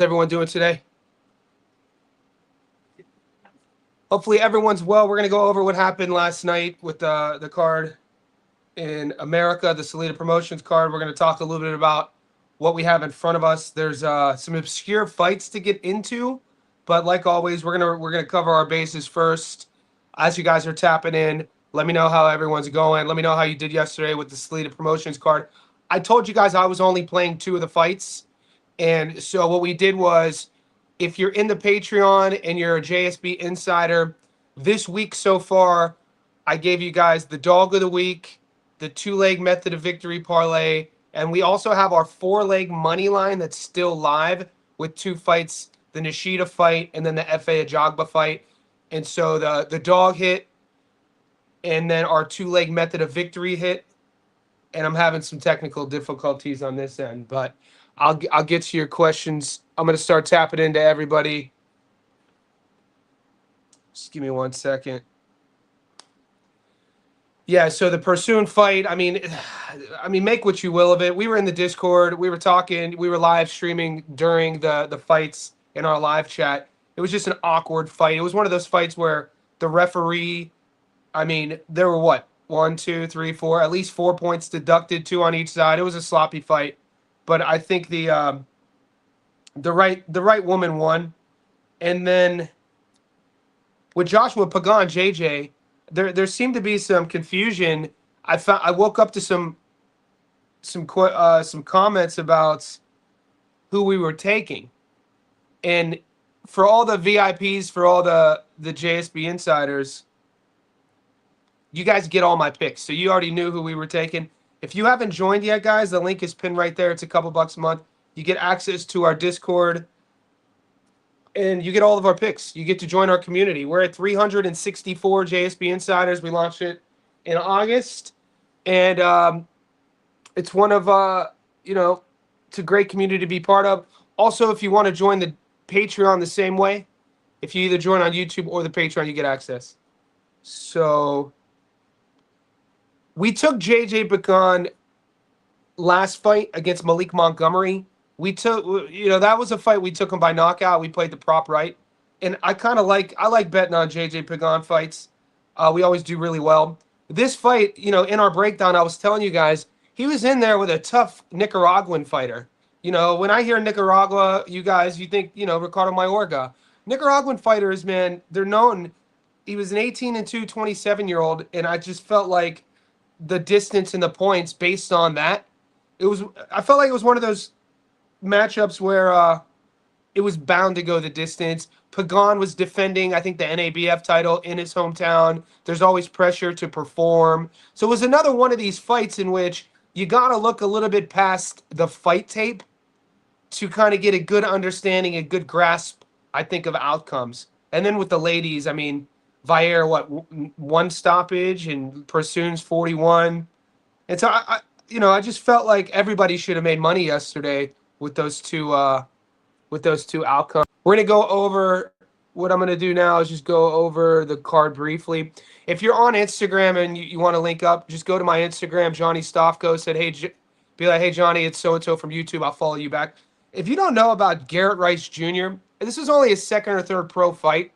Everyone doing today? Hopefully everyone's well. We're going to go over what happened last night with the card in America, the Salida Promotions card. We're going to talk a little bit about what we have in front of us. There's some obscure fights to get into, but like always, we're gonna cover our bases first. As you guys are tapping in, let me know how everyone's going. Let me know how you did yesterday with the Salida Promotions card. I told you guys I was only playing 2 of the fights. And so what we did was, if you're in the Patreon and you're a JSB insider, this week so far, I gave you guys the dog of the week, the 2-leg method of victory parlay, and we also have our 4-leg money line that's still live with 2 fights, the Nishida fight and then the F.A. Ajagba fight. And so the dog hit and then our 2-leg method of victory hit. And I'm having some technical difficulties on this end, but I'll get to your questions. I'm going to start tapping into everybody. Just give me 1 second. Yeah, so the Pursoon fight, I mean, make what you will of it. We were in the Discord. We were talking. We were live streaming during the fights in our live chat. It was just an awkward fight. It was one of those fights where the referee, there were what? 1, 2, 3, 4, at least 4 points deducted, 2 on each side. It was a sloppy fight. But I think the right woman won. And then with Joshua Pagan, JJ, there seemed to be some confusion. I woke up to some comments about who we were taking, and for all the VIPs, for all the JSB insiders, you guys get all my picks, so you already knew who we were taking. If you haven't joined yet, guys, the link is pinned right there. It's a couple bucks a month. You get access to our Discord, and you get all of our picks. You get to join our community. We're at 364 JSB insiders. We launched it in August, and it's one of it's a great community to be part of. Also, if you want to join the Patreon the same way, if you either join on YouTube or the Patreon, you get access. So we took JJ Bacon last fight against Malik Montgomery. We took, that was a fight we took him by knockout. We played the prop right, and I like betting on JJ Pagan fights. We always do really well. This fight, in our breakdown, I was telling you guys he was in there with a tough Nicaraguan fighter. When I hear Nicaragua, you guys, you think Ricardo Mayorga. Nicaraguan fighters, man, they're known. He was an 18-2 27-year-old, and I just felt like the distance and the points based on that. I felt like it was one of those matchups where it was bound to go the distance. Pagan was defending, I think, the NABF title in his hometown. There's always pressure to perform. So it was another one of these fights in which you got to look a little bit past the fight tape to kind of get a good understanding, a good grasp, I think, of outcomes. And then with the ladies, Valle, 1 stoppage, and Pursoon's 41. And so I just felt like everybody should have made money yesterday with those two outcomes. We're gonna go over what I'm gonna do now is just go over the card briefly. If you're on Instagram and you want to link up, just go to my Instagram. Johnny Stofko said, "Hey, be like, hey Johnny, it's so and so from YouTube. I'll follow you back." If you don't know about Garrett Rice Jr., this was only his 2nd or 3rd pro fight,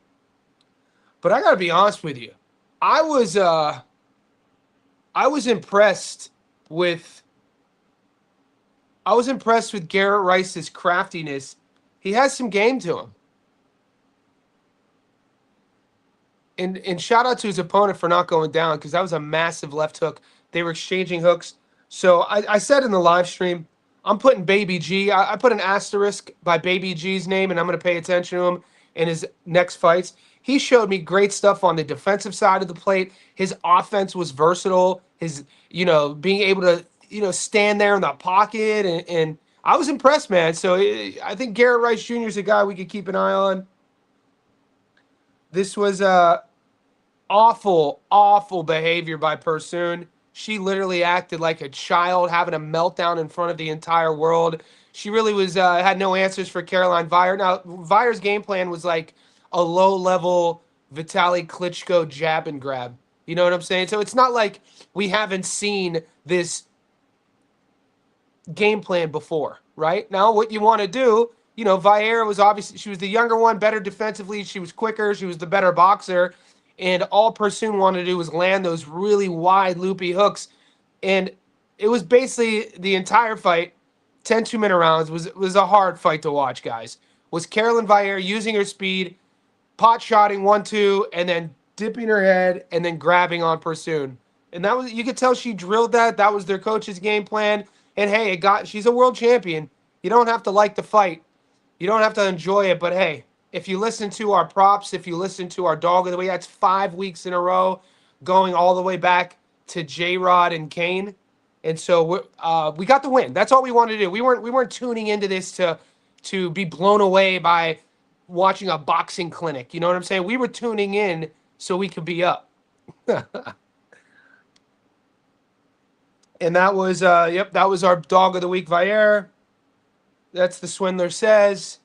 but I gotta be honest with you, I was impressed with. I was impressed with Garrett Rice's craftiness. He has some game to him. And shout out to his opponent for not going down, because that was a massive left hook. They were exchanging hooks. So I said in the live stream, I'm putting Baby G. I put an asterisk by Baby G's name, and I'm going to pay attention to him in his next fights. He showed me great stuff on the defensive side of the plate. His offense was versatile. His, being able to, stand there in the pocket. And I was impressed, man. So I think Garrett Rice Jr. is a guy we could keep an eye on. This was awful behavior by Pursoon. She literally acted like a child, having a meltdown in front of the entire world. She really was had no answers for Caroline Vire. Now, Vire's game plan was like a low-level Vitaly Klitschko jab and grab. You know what I'm saying? So it's not like we haven't seen this game plan before, right? Now what you want to do you know, Vieira was obviously, she was the younger one, better defensively. She was quicker. She was the better boxer. And all Pursoon wanted to do was land those really wide, loopy hooks. And it was basically the entire fight, 10 2-minute rounds, was a hard fight to watch, guys. Was Carolyn Vieira using her speed, pot shotting 1-2, and then dipping her head and then grabbing on Pursoon. And that was, you could tell she drilled that. That was their coach's game plan. And hey, she's a world champion. You don't have to like the fight. You don't have to enjoy it, but hey, if you listen to our props, if you listen to our dog of the week, that's 5 weeks in a row, going all the way back to J-Rod and Kane, and so we got the win. That's all we wanted to do. We weren't tuning into this to be blown away by watching a boxing clinic. You know what I'm saying? We were tuning in so we could be up. And that was that was our dog of the week, Vieira. That's the Swindler Says.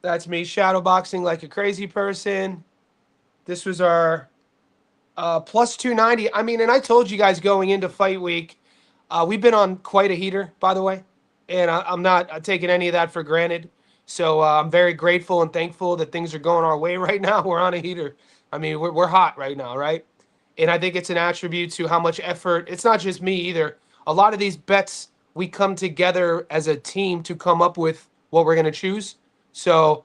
That's me shadowboxing like a crazy person. This was our plus 290. I mean, and I told you guys going into fight week, we've been on quite a heater, by the way. And I'm not taking any of that for granted. So I'm very grateful and thankful that things are going our way right now. We're on a heater. I mean, we're hot right now, right? And I think it's an attribute to how much effort. It's not just me either. A lot of these bets, we come together as a team to come up with what we're going to choose. So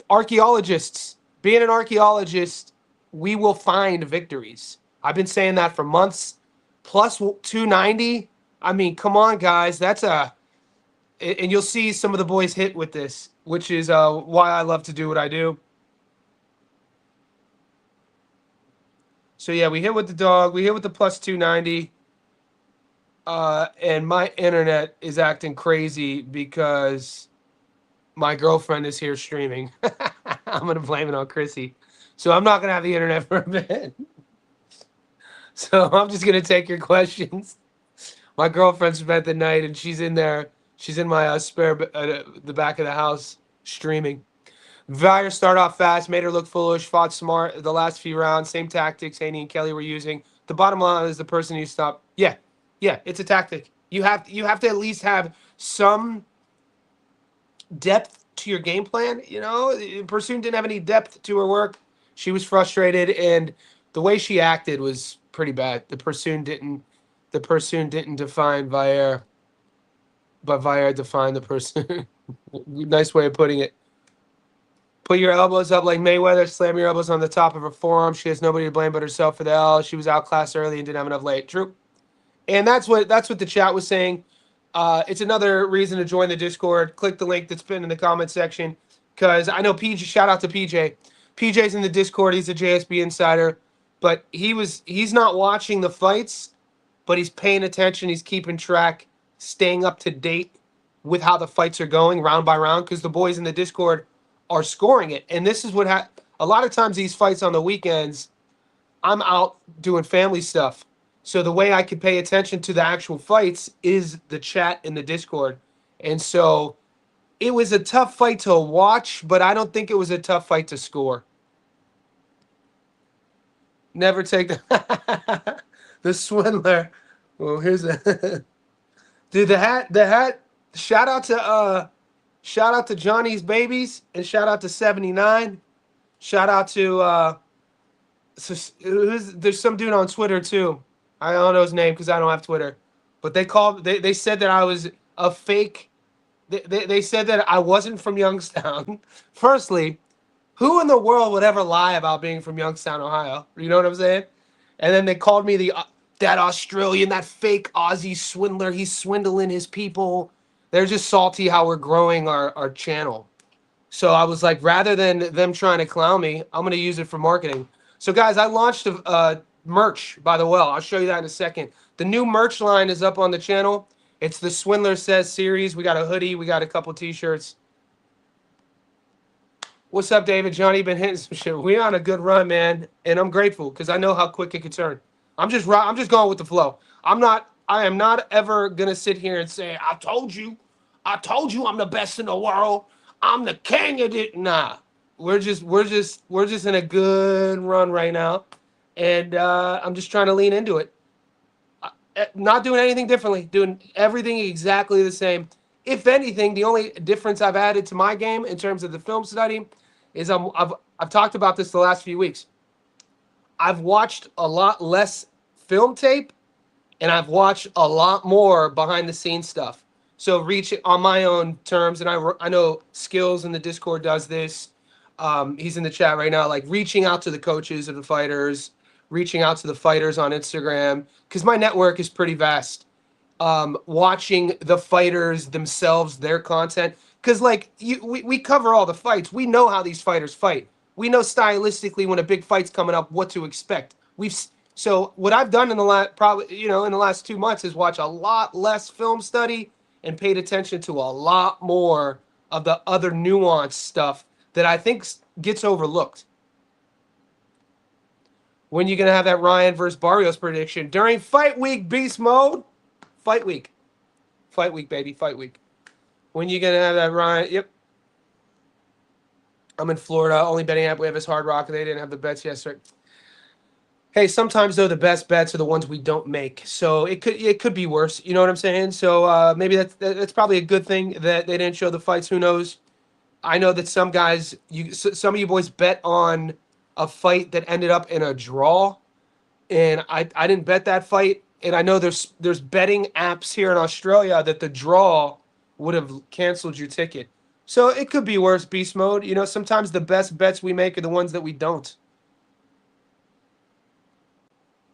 archaeologists, being an archaeologist, we will find victories. I've been saying that for months. Plus 290. I mean, come on, guys. That's and you'll see some of the boys hit with this, which is why I love to do what I do. So yeah, we hit with the dog. We hit with the plus 290. And my internet is acting crazy because my girlfriend is here streaming. I'm going to blame it on Chrissy. So I'm not going to have the internet for a bit. So I'm just going to take your questions. My girlfriend spent the night and she's in there. She's in my the back of the house streaming. Vieira started off fast, made her look foolish, fought smart the last few rounds. Same tactics Haney and Kelly were using. The bottom line is the person you stop. Yeah, it's a tactic. You have to at least have some depth to your game plan. You know, Pursoon didn't have any depth to her work. She was frustrated, and the way she acted was pretty bad. The Pursoon didn't define Vieira, but Vieira defined the person. Nice way of putting it. Put your elbows up like Mayweather. Slam your elbows on the top of her forearm. She has nobody to blame but herself for the L. She was outclassed early and didn't have enough late. True. And that's what the chat was saying. It's another reason to join the Discord. Click the link that's pinned in the comment section. Because I know PJ, shout out to PJ. PJ's in the Discord. He's a JSB insider. But he's not watching the fights, but he's paying attention. He's keeping track, staying up to date with how the fights are going round by round. Because the boys in the Discord are scoring it. And this is what a lot of times these fights on the weekends, I'm out doing family stuff. So the way I can pay attention to the actual fights is the chat in the Discord. And so it was a tough fight to watch, but I don't think it was a tough fight to score. Never take the Swindler. Well, here's a dude, the hat. Shout out to Johnny's Babies and shout out to 79. Shout out to there's some dude on Twitter too. I don't know his name because I don't have Twitter. But they said that I was a fake. They said that I wasn't from Youngstown. Firstly, who in the world would ever lie about being from Youngstown, Ohio? You know what I'm saying? And then they called me that Australian, that fake Aussie swindler. He's swindling his people. They're just salty how we're growing our channel. So I was like, rather than them trying to clown me, I'm going to use it for marketing. So guys, I launched a merch, by the way. I'll show you that in a second. The new merch line is up on the channel. It's the Swindler Says series. We got a hoodie. We got a couple t-shirts. What's up, David? Johnny, been hitting some shit. We on a good run, man. And I'm grateful because I know how quick it can turn. I'm just going with the flow. I am not ever going to sit here and say, I told you I'm the best in the world. I'm the king of it. Nah, we're just in a good run right now. And I'm just trying to lean into it. not doing anything differently, doing everything exactly the same. If anything, the only difference I've added to my game in terms of the film study is I've talked about this the last few weeks. I've watched a lot less film tape and I've watched a lot more behind the scenes stuff. So reach it on my own terms, and I know Skills in the Discord does this. He's in the chat right now, like reaching out to the coaches of the fighters, reaching out to the fighters on Instagram, because my network is pretty vast. Watching the fighters themselves, their content, because like we cover all the fights. We know how these fighters fight. We know stylistically when a big fight's coming up what to expect. So what I've done in the last probably in the last 2 months is watch a lot less film study and paid attention to a lot more of the other nuanced stuff that I think gets overlooked. When you gonna have that Ryan versus Barrios prediction during fight week, beast mode? Fight week, baby, fight week. When you gonna have that Ryan? Yep. I'm in Florida. Only betting app we have is Hard Rock. They didn't have the bets yesterday. Hey, sometimes though the best bets are the ones we don't make, so it could be worse. You know what I'm saying? So maybe that's probably a good thing that they didn't show the fights. Who knows? I know that some guys, some of you boys bet on a fight that ended up in a draw, and I didn't bet that fight. And I know there's betting apps here in Australia that the draw would have canceled your ticket. So it could be worse, beast mode. You know, sometimes the best bets we make are the ones that we don't.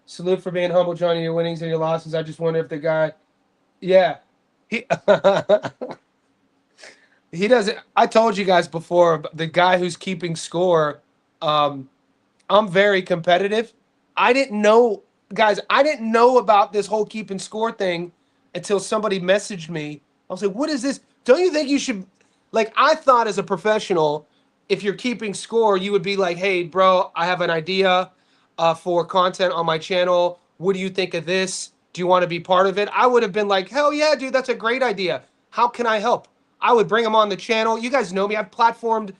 Salute for being humble, Johnny. Your winnings and your losses. I just wonder if the guy, yeah, he he doesn't. I told you guys before, the guy who's keeping score. I'm very competitive. I didn't know, guys. I didn't know about this whole keeping score thing until somebody messaged me. I was like, "What is this? Don't you think you should?" Like, I thought as a professional, if you're keeping score, you would be like, "Hey, bro, I have an idea for content on my channel. What do you think of this? Do you want to be part of it?" I would have been like, "Hell yeah, dude, that's a great idea. How can I help?" I would bring them on the channel. You guys know me. I've platformed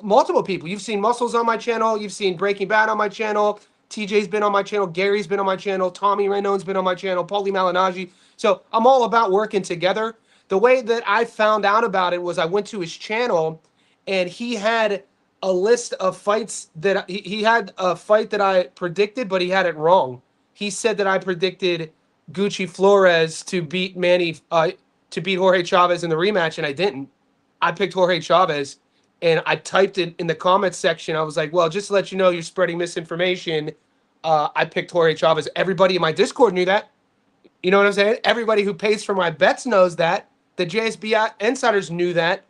multiple people. You've seen Muscles on my channel. You've seen Breaking Bad on my channel. TJ's been on my channel. Gary's been on my channel. Tommy Renone's been on my channel. Paulie Malignaggi. So I'm all about working together. The way that I found out about it was I went to his channel, and he had a list of fights that he had a fight that I predicted, but he had it wrong. He said that I predicted Gucci Flores to beat Jorge Chavez in the rematch, and I didn't. I picked Jorge Chavez, and I typed it in the comments section. I was like, well, just to let you know, you're spreading misinformation. I picked Jorge Chavez. Everybody in my Discord knew that. You know what I'm saying? Everybody who pays for my bets knows that. The JSB insiders knew that.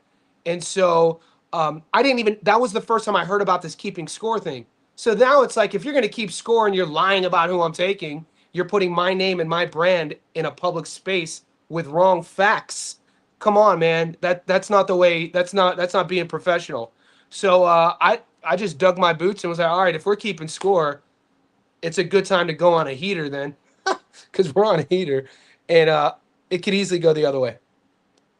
And so I didn't even, that was the first time I heard about this keeping score thing. So now it's like, if you're going to keep score and you're lying about who I'm taking, you're putting my name and my brand in a public space with wrong facts. Come on, man. That's not the way. That's not being professional. So I just dug my boots and was like, all right, if we're keeping score, it's a good time to go on a heater then, because we're on a heater, and it could easily go the other way.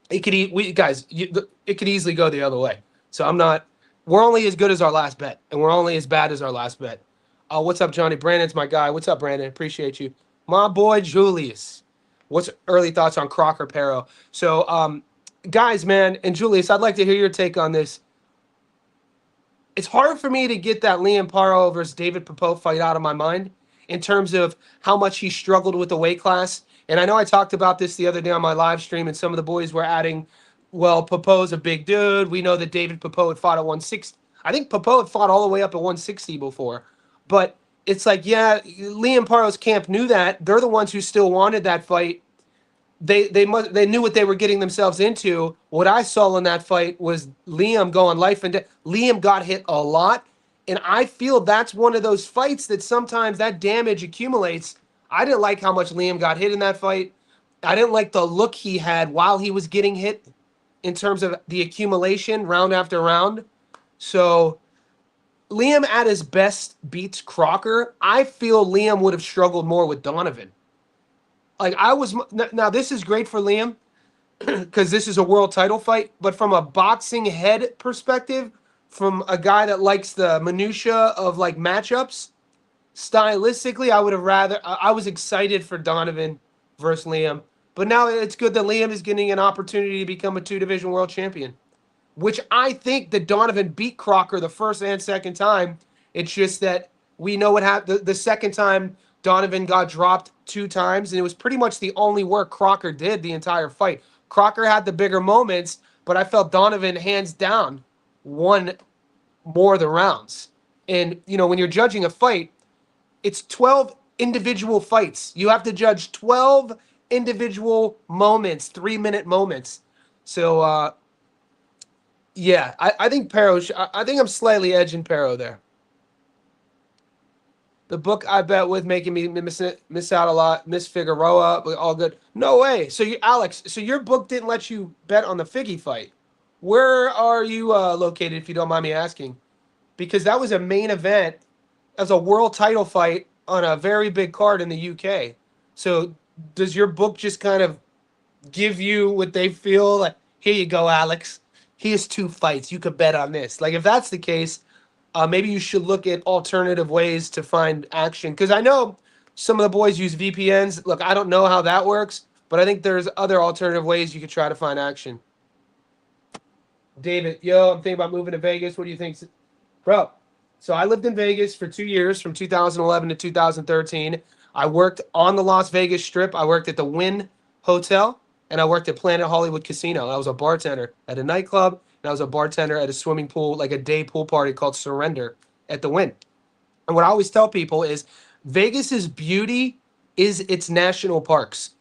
It could it could easily go the other way. So I'm not. We're only as good as our last bet, and we're only as bad as our last bet. What's up, Johnny? Brandon's my guy. What's up, Brandon? Appreciate you. My boy Julius. What's early thoughts on Crocker Pero? So, guys, man, and Julius, I'd like to hear your take on this. It's hard for me to get that Liam Paro versus David Popov fight out of my mind in terms of how much he struggled with the weight class. And I know I talked about this the other day on my live stream, and some of the boys were adding, well, Popov's a big dude. We know that David Popov had fought at 160. I think Popov had fought all the way up at 160 before. But it's like, yeah, Liam Paro's camp knew that. They're the ones who still wanted that fight. They knew what they were getting themselves into. What I saw in that fight was Liam going life and death. Liam got hit a lot, and I feel that's one of those fights that sometimes that damage accumulates. I didn't like how much Liam got hit in that fight. I didn't like the look he had while he was getting hit in terms of the accumulation round after round. So Liam at his best beats Crocker. I feel Liam would have struggled more with Donovan. Like now this is great for Liam because this is a world title fight, but from a boxing head perspective, from a guy that likes the minutia of like matchups, stylistically, I would have rather. I was excited for Donovan versus Liam, but now it's good that Liam is getting an opportunity to become a two-division world champion, which I think that Donovan beat Crocker the first and second time. It's just that we know what happened. The second time, Donovan got dropped 2 times, and it was pretty much the only work Crocker did the entire fight. Crocker had the bigger moments, but I felt Donovan hands down won more of the rounds. And, when you're judging a fight, it's 12 individual fights. You have to judge 12 individual moments, 3-minute moments. So, yeah, I think I think I'm slightly edging Pero there. The book I bet with making me miss out a lot. Miss Figueroa, but all good. No way. So Alex, so your book didn't let you bet on the Figgy fight. Where are you located, if you don't mind me asking? Because that was a main event as a world title fight on a very big card in the UK. So does your book just kind of give you what they feel like? Here you go, Alex. Here's 2 fights. You could bet on this. Like if that's the case, maybe you should look at alternative ways to find action. Because I know some of the boys use VPNs. Look, I don't know how that works, but I think there's other alternative ways you could try to find action. David, yo, I'm thinking about moving to Vegas. What do you think? Bro, so I lived in Vegas for 2 years from 2011 to 2013. I worked on the Las Vegas Strip. I worked at the Wynn Hotel, and I worked at Planet Hollywood Casino. I was a bartender at a nightclub, and I was a bartender at a swimming pool, like a day pool party called Surrender at the Wynn. And what I always tell people is Vegas's beauty is its national parks.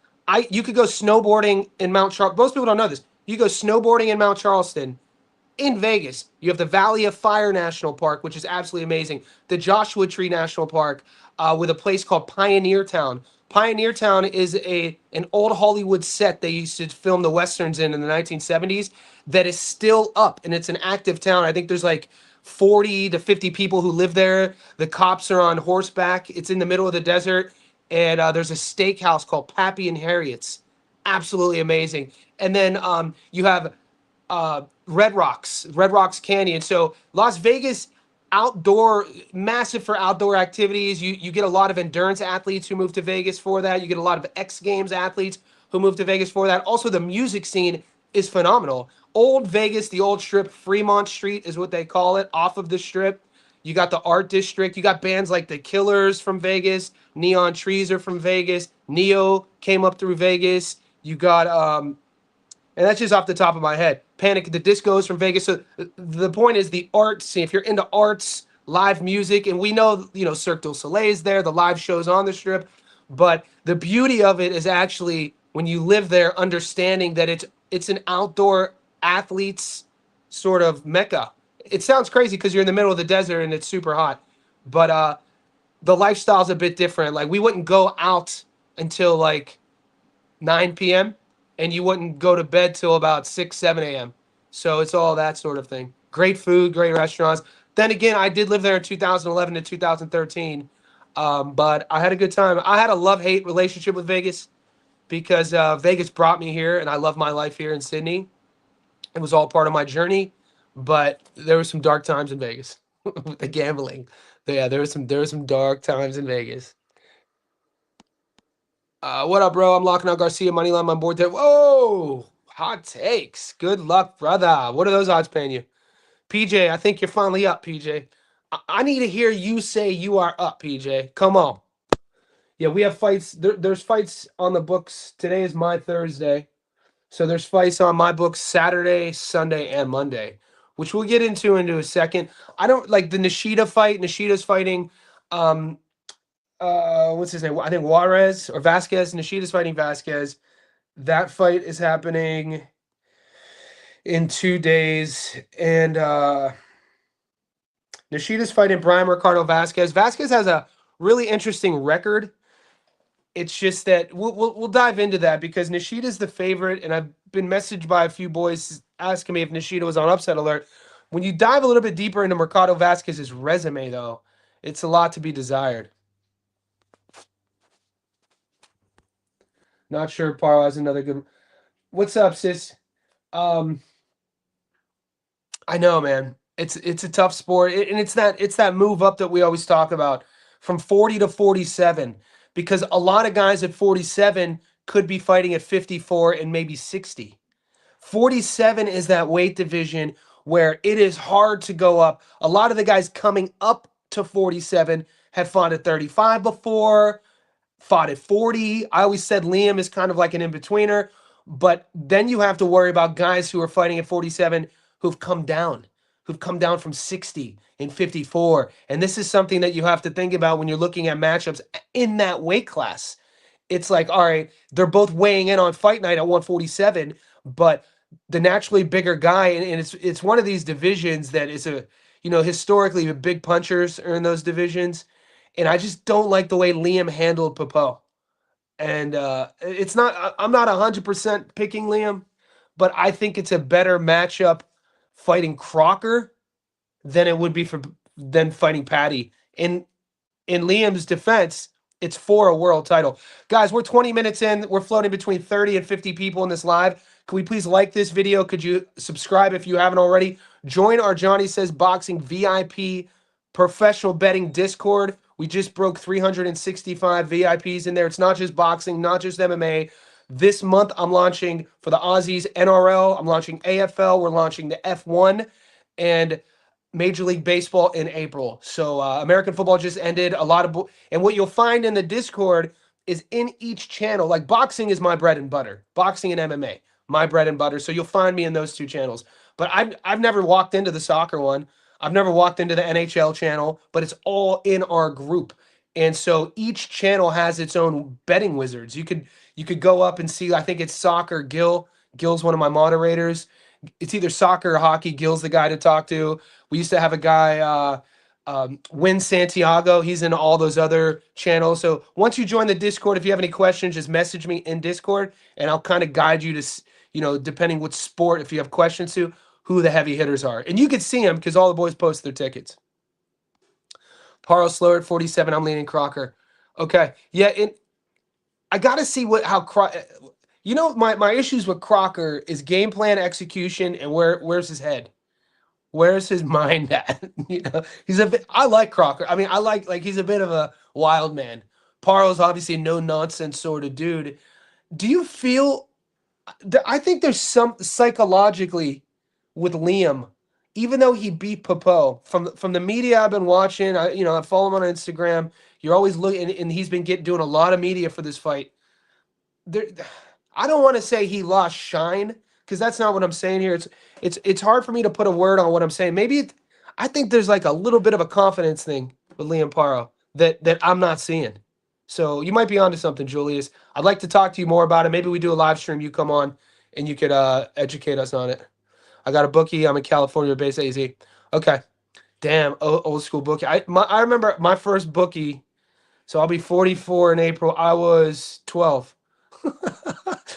You could go snowboarding in Mount Charleston. Most people don't know this. You go snowboarding in Mount Charleston. In Vegas, you have the Valley of Fire National Park, which is absolutely amazing. The Joshua Tree National Park, with a place called Pioneer Town. Pioneer Town is an old Hollywood set they used to film the westerns in the 1970s that is still up, and it's an active town. I think there's like 40 to 50 people who live there. The cops are on horseback. It's in the middle of the desert, and there's a steakhouse called Pappy and Harriet's. Absolutely amazing. And then you have Red Rocks Canyon. So Las Vegas, outdoor, massive for outdoor activities. You get a lot of endurance athletes who move to Vegas for that. You get a lot of X Games athletes who move to Vegas for that. Also, the music scene is phenomenal. Old Vegas, the old strip, Fremont Street is what they call it, off of the strip. You got the art district. You got bands like the Killers from Vegas. Neon Trees are from Vegas. Neo came up through Vegas. You got and that's just off the top of my head. Panic at the Disco is from Vegas. So the point is the art scene. If you're into arts, live music, and we know, Cirque du Soleil is there, the live shows on the strip. But the beauty of it is actually when you live there, understanding that it's an outdoor athletes sort of mecca. It sounds crazy because you're in the middle of the desert and it's super hot. But the lifestyle's a bit different. Like we wouldn't go out until like 9 p.m. and you wouldn't go to bed till about 6, 7 a.m. So it's all that sort of thing. Great food, great restaurants. Then again, I did live there in 2011 to 2013, but I had a good time. I had a love-hate relationship with Vegas because Vegas brought me here, and I love my life here in Sydney. It was all part of my journey, but there were some dark times in Vegas with the gambling. Yeah, there were some dark times in Vegas. What up, bro? I'm locking out Garcia moneyline on board there. Whoa, hot takes. Good luck, brother. What are those odds paying you? PJ, I think you're finally up, PJ. I need to hear you say you are up, PJ. Come on. Yeah, we have fights. There's fights on the books. Today is my Thursday. So there's fights on my books Saturday, Sunday, and Monday, which we'll get into a second. I don't like the Nishida fight. Nishida's fighting what's his name? I think Juarez or Vasquez. Nishida's fighting Vasquez. That fight is happening in 2 days. And Nishida's fighting Brian Ricardo Vasquez. Vasquez has a really interesting record. It's just that we'll dive into that because Nishida's the favorite, and I've been messaged by a few boys asking me if Nishida was on upset alert. When you dive a little bit deeper into Mercado Vasquez's resume, though, it's a lot to be desired. Not sure Paro has another good. What's up, sis? I know, man. It's a tough sport, and it's that move up that we always talk about. from 40 to 47, because a lot of guys at 47 could be fighting at 54 and maybe 60. 47 is that weight division where it is hard to go up. A lot of the guys coming up to 47 have fought at 35 before, fought at 40. I always said Liam is kind of like an in-betweener, but then you have to worry about guys who are fighting at 47 who've come down from 60 and 54. And this is something that you have to think about when you're looking at matchups in that weight class. It's like, all right, they're both weighing in on fight night at 147, but the naturally bigger guy, and it's one of these divisions that is historically the big punchers are in those divisions, and I just don't like the way Liam handled Popo. And it's not, I'm not 100% picking Liam, but I think it's a better matchup fighting Crocker than it would be for than fighting Patty. In Liam's defense, it's for a world title. Guys, we're 20 minutes in. We're floating between 30 and 50 people in this live. Can we please like this video? Could you subscribe if you haven't already? Join our Johnny Says Boxing VIP professional betting Discord. We just broke 365 VIPs in there. It's not just boxing, not just MMA. This month, I'm launching for the Aussies NRL. I'm launching AFL. We're launching the F1 and Major League Baseball in April. So American football just ended. And what you'll find in the Discord is in each channel, like boxing is my bread and butter. Boxing and MMA, my bread and butter. So you'll find me in those two channels. But I've never walked into the soccer one. I've never walked into the NHL channel, but it's all in our group. And so each channel has its own betting wizards. You could go up and see, I think it's soccer. Gil's one of my moderators. It's either soccer or hockey. Gil's the guy to talk to. We used to have a guy, Win Santiago. He's in all those other channels. So once you join the Discord, if you have any questions, just message me in Discord, and I'll kind of guide you to, depending what sport, if you have questions to, who the heavy hitters are. And you can see them because all the boys post their tickets. Paro slower at 47. I'm leaning Crocker. Okay. Yeah, I got to see my issues with Crocker is game plan execution and where's his head? Where's his mind at? I like Crocker. I mean, I like he's a bit of a wild man. Paro's obviously a no nonsense sort of dude. Do you feel I think there's some psychologically with Liam, even though he beat Popo from the media I've been watching, I follow him on Instagram. You're always looking, and he's been doing a lot of media for this fight. I don't want to say he lost shine because that's not what I'm saying here. It's hard for me to put a word on what I'm saying. I think there's like a little bit of a confidence thing with Liam Paro that I'm not seeing. So you might be onto something, Julius. I'd like to talk to you more about it. Maybe we do a live stream. You come on and you could educate us on it. I got a bookie. I'm in California, base AZ. Okay. Damn, old school bookie. I remember my first bookie. So I'll be 44 in April. I was 12.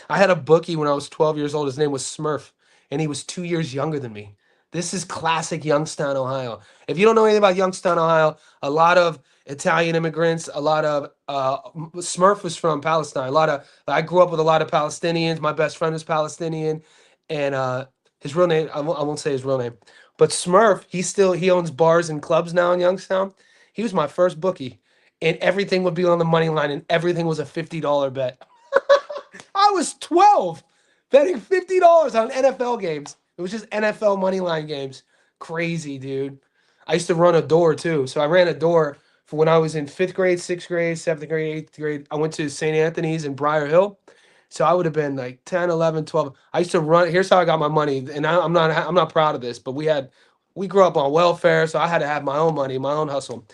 I had a bookie when I was 12 years old. His name was Smurf, and he was 2 years younger than me. This is classic Youngstown, Ohio. If you don't know anything about Youngstown, Ohio, a lot of Italian immigrants, a lot of Smurf was from Palestine. I grew up with a lot of Palestinians. My best friend was Palestinian, and his real name, I won't say his real name, but Smurf, he owns bars and clubs now in Youngstown. He was my first bookie, and everything would be on the money line, and everything was a $50 bet. I was 12 betting $50 on NFL games. It was just NFL money line games. Crazy, dude. I used to run a door too. So I ran a door for when I was in 5th grade, 6th grade, 7th grade, 8th grade. I went to St. Anthony's in Briar Hill. So I would have been like 10, 11, 12. I used to run. Here's how I got my money. And I'm not proud of this, but we grew up on welfare. So I had to have my own money, my own hustle.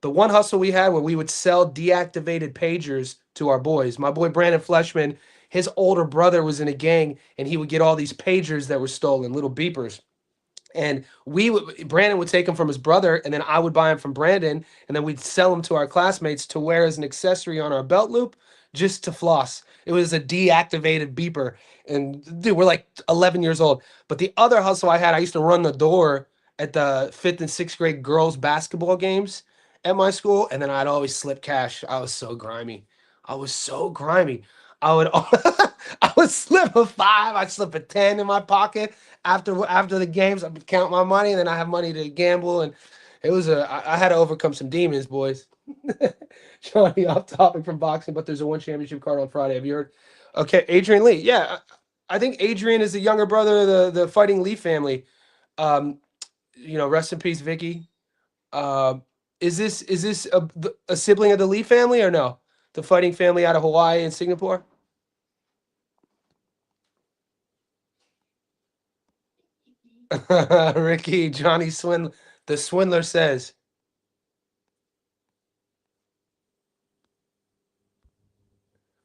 The one hustle we had where we would sell deactivated pagers to our boys. My boy Brandon Fleshman, his older brother was in a gang, and he would get all these pagers that were stolen, little beepers. And Brandon would take them from his brother, and then I would buy them from Brandon, and then we'd sell them to our classmates to wear as an accessory on our belt loop, just to floss. It was a deactivated beeper, and dude, we're like 11 years old. But the other hustle I used to run the door at the 5th and 6th grade girls basketball games at my school, and then I'd always slip cash. I was so grimy. I would I would slip a 5, I'd slip a 10 in my pocket after the games. I'd count my money, and then I have money to gamble, and I had to overcome some demons, boys. Johnny, off topic from boxing, but there's a one championship card on Friday. Have you heard? Okay, Adrian Lee. Yeah, I think Adrian is the younger brother of the Fighting Lee family. Um, rest in peace, Vicky. Um, is this a sibling of the Lee family or no? The fighting family out of Hawaii and Singapore. Ricky, Johnny Swindler, the Swindler says.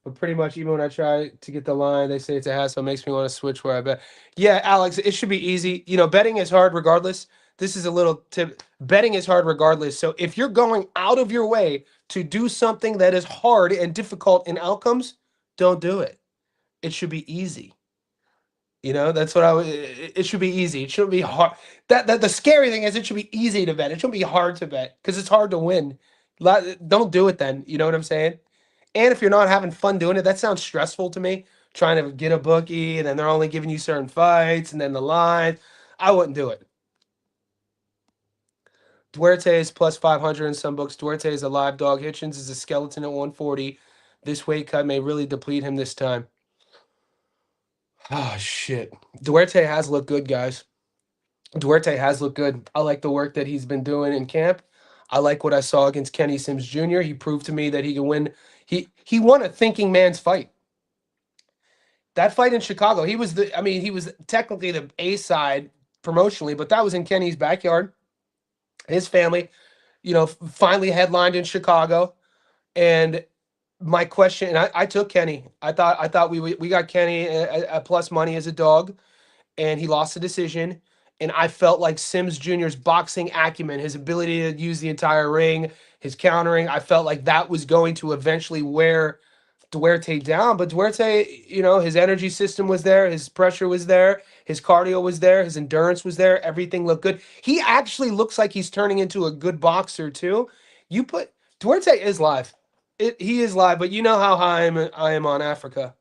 But pretty much, even when I try to get the line, they say it's a hassle. It makes me want to switch where I bet. Yeah, Alex, it should be easy. Betting is hard regardless. This is a little tip. Betting is hard regardless. So if you're going out of your way to do something that is hard and difficult in outcomes, don't do it. It should be easy. That's what it should be easy. It shouldn't be hard. That the scary thing is it should be easy to bet. It shouldn't be hard to bet because it's hard to win. Don't do it then. You know what I'm saying? And if you're not having fun doing it, that sounds stressful to me. Trying to get a bookie and then they're only giving you certain fights and then the line. I wouldn't do it. Duarte is plus 500 in some books. Duarte is a live dog. Hitchens is a skeleton at 140. This weight cut may really deplete him this time. Oh, shit. Duarte has looked good, guys. Duarte has looked good. I like the work that he's been doing in camp. I like what I saw against Kenny Sims Jr. He proved to me that he can win. He won a thinking man's fight. That fight in Chicago, he was technically the A side promotionally, but that was in Kenny's backyard. His family, finally headlined in Chicago. And my question, and I took Kenny. I thought we got Kenny at plus money as a dog, and he lost the decision. And I felt like Sims Jr.'s boxing acumen, his ability to use the entire ring, his countering, I felt like that was going to eventually wear Duarte down. But Duarte, his energy system was there, his pressure was there, his cardio was there, his endurance was there, everything looked good. He actually looks like he's turning into a good boxer too. Duarte is live. He is live, but you know how high I am on Africa.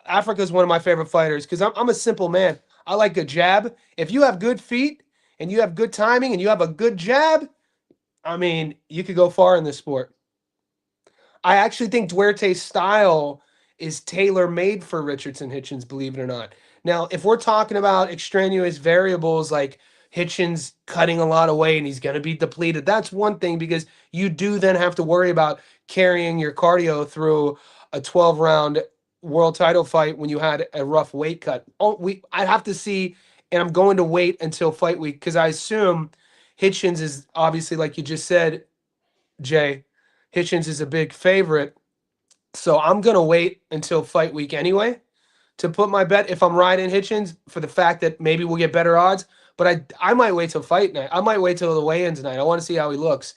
Africa is one of my favorite fighters because I'm a simple man. I like a jab. If you have good feet and you have good timing and you have a good jab, you could go far in this sport. I actually think Duarte's style is tailor-made for Richardson Hitchens, believe it or not. Now, if we're talking about extraneous variables like Hitchens cutting a lot of weight and he's going to be depleted, that's one thing because you do then have to worry about carrying your cardio through a 12-round world title fight when you had a rough weight cut. I'd have to see, and I'm going to wait until fight week because I assume Hitchens is obviously, like you just said, Jay, Hitchens is a big favorite. So I'm going to wait until fight week anyway to put my bet if I'm riding Hitchens for the fact that maybe we'll get better odds. But I might wait till fight night. I might wait till the weigh-in tonight. I want to see how he looks.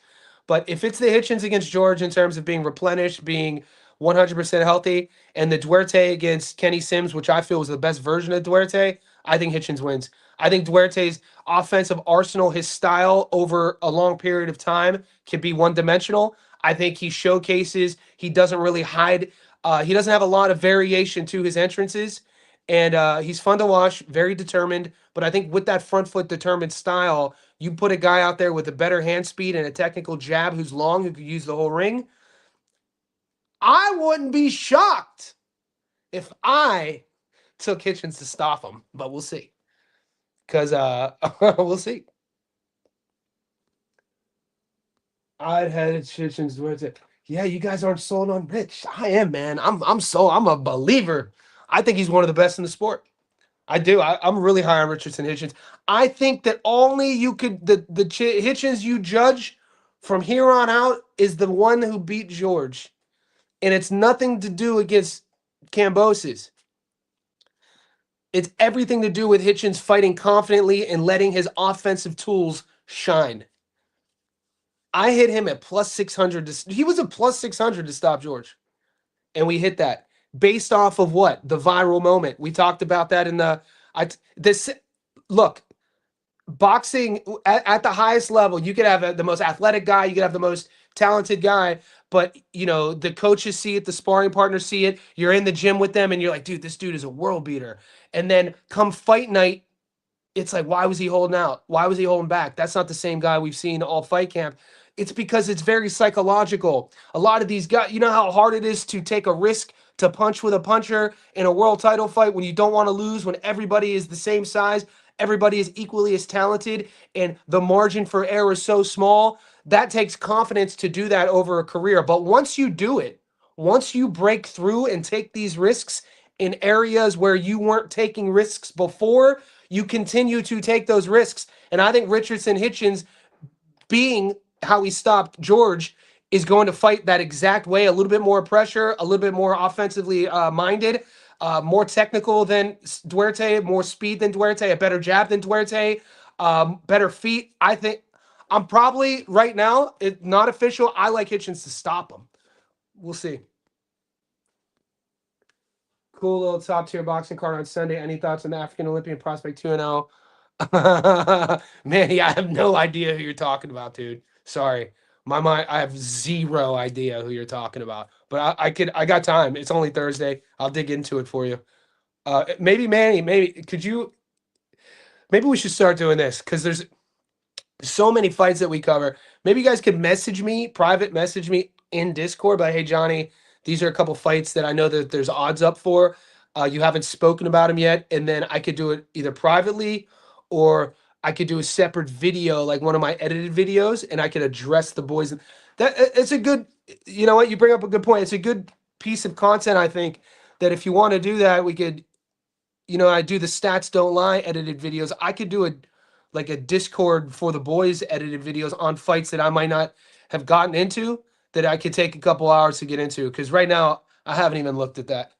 But if it's the Hitchens against George in terms of being replenished, being 100% healthy, and the Duarte against Kenny Sims, which I feel was the best version of Duarte, I think Hitchens wins. I think Duarte's offensive arsenal, his style over a long period of time can be one-dimensional. I think he showcases, he doesn't really hide. He doesn't have a lot of variation to his entrances. And he's fun to watch, very determined. But I think with that front foot determined style, you put a guy out there with a better hand speed and a technical jab who's long, who could use the whole ring. I wouldn't be shocked if I took Hitchens to stop him, but we'll see. Because we'll see. I'd had Hitchens towards it. Yeah, you guys aren't sold on Rich. I am, man. I'm sold. I'm a believer. I think he's one of the best in the sport. I do. I'm really high on Richardson Hitchens. I think that only you could the Hitchens you judge from here on out is the one who beat George, and it's nothing to do against Cambosis. It's everything to do with Hitchens fighting confidently and letting his offensive tools shine. I hit him at plus 600. He was a plus 600 to stop George. And we hit that based off of what? The viral moment. We talked about that in look, boxing at the highest level, you could have the most athletic guy, you could have the most talented guy, but the coaches see it, the sparring partners see it. You're in the gym with them and you're like, dude, this dude is a world beater. And then come fight night, it's like, why was he holding out? Why was he holding back? That's not the same guy we've seen all fight camp. It's because it's very psychological. A lot of these guys, you know how hard it is to take a risk to punch with a puncher in a world title fight when you don't want to lose, when everybody is the same size, everybody is equally as talented, and the margin for error is so small. That takes confidence to do that over a career. But once you do it, once you break through and take these risks in areas where you weren't taking risks before, you continue to take those risks. And I think Richardson Hitchens, being how he stopped George, is going to fight that exact way. A little bit more pressure, a little bit more offensively minded, more technical than Duarte, more speed than Duarte, a better jab than Duarte, better feet. I think I'm probably right now, it not official. I like Hitchens to stop him. We'll see. Cool little top tier boxing card on Sunday. Any thoughts on the African Olympian prospect 2-0? Manny, I have no idea who you're talking about, dude. Sorry. My mind, I have zero idea who you're talking about. But I got time. It's only Thursday. I'll dig into it for you. Maybe Manny, maybe we should start doing this because there's so many fights that we cover. Maybe you guys could private message me in Discord, like, hey, Johnny, these are a couple fights that I know that there's odds up for. You haven't spoken about them yet. And then I could do it either privately or I could do a separate video, like one of my edited videos, and I could address the boys. It's a good, you know what? You bring up a good point. It's a good piece of content, I think, that if you want to do that, we could, I do the stats don't lie edited videos. I could do a Discord for the boys edited videos on fights that I might not have gotten into that I could take a couple hours to get into. Because right now I haven't even looked at that.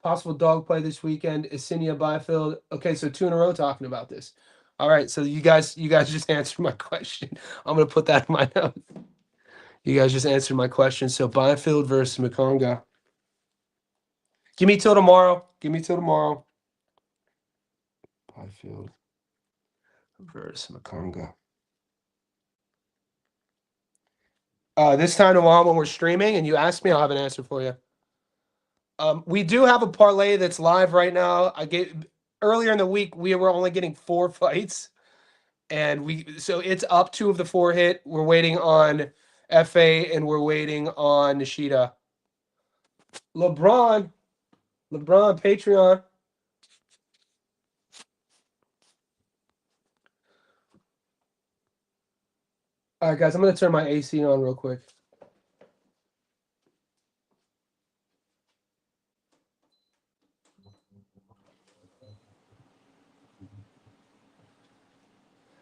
Possible dog play this weekend. Isinia Byfield. Okay, so 2 in a row talking about this. All right, so you guys just answered my question. I'm gonna put that in my notes. You guys just answered my question. So Byfield versus Makonga. Give me till tomorrow. Byfield versus Makonga. This time tomorrow when we're streaming and you ask me, I'll have an answer for you. We do have a parlay that's live right now. Earlier in the week, we were only getting 4 fights. And so it's up 2 of the 4 hit. We're waiting on FA and we're waiting on Nishida. LeBron, Patreon. All right, guys, I'm going to turn my AC on real quick.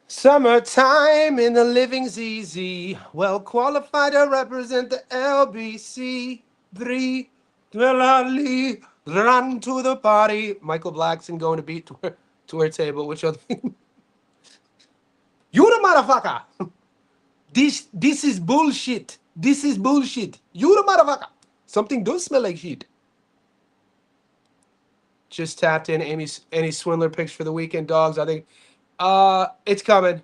Summertime in the living's easy. Well qualified to represent the LBC. 3, run to the party. Michael Blackson going to beat Duarte, but which other? You the motherfucker. This is bullshit. You the motherfucker. Something does smell like shit. Just tapped in any Swindler picks for the weekend, dogs. I think it's coming.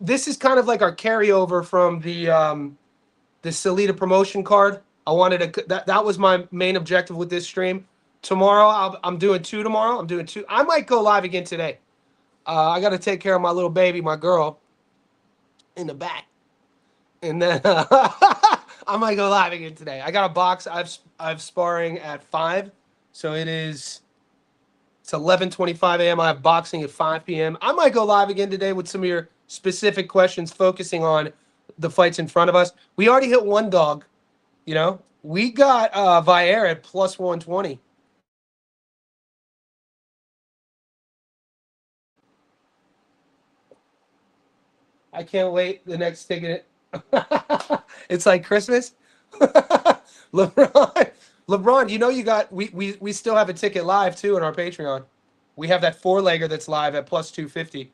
This is kind of like our carryover from the Salida promotion card. I wanted to that was my main objective with this stream. Tomorrow I'm doing 2 tomorrow. I'm doing 2. I might go live again today. I got to take care of my little baby, my girl, in the back, and then I might go live again today. I got a box. I've sparring at 5, so it's 11:25 a.m. I have boxing at 5 p.m. I might go live again today with some of your specific questions, focusing on the fights in front of us. We already hit one dog. We got Vier at plus 120. I can't wait. The next ticket. It's like Christmas. LeBron, you got we still have a ticket live too on our Patreon. We have that 4-legger that's live at plus 250.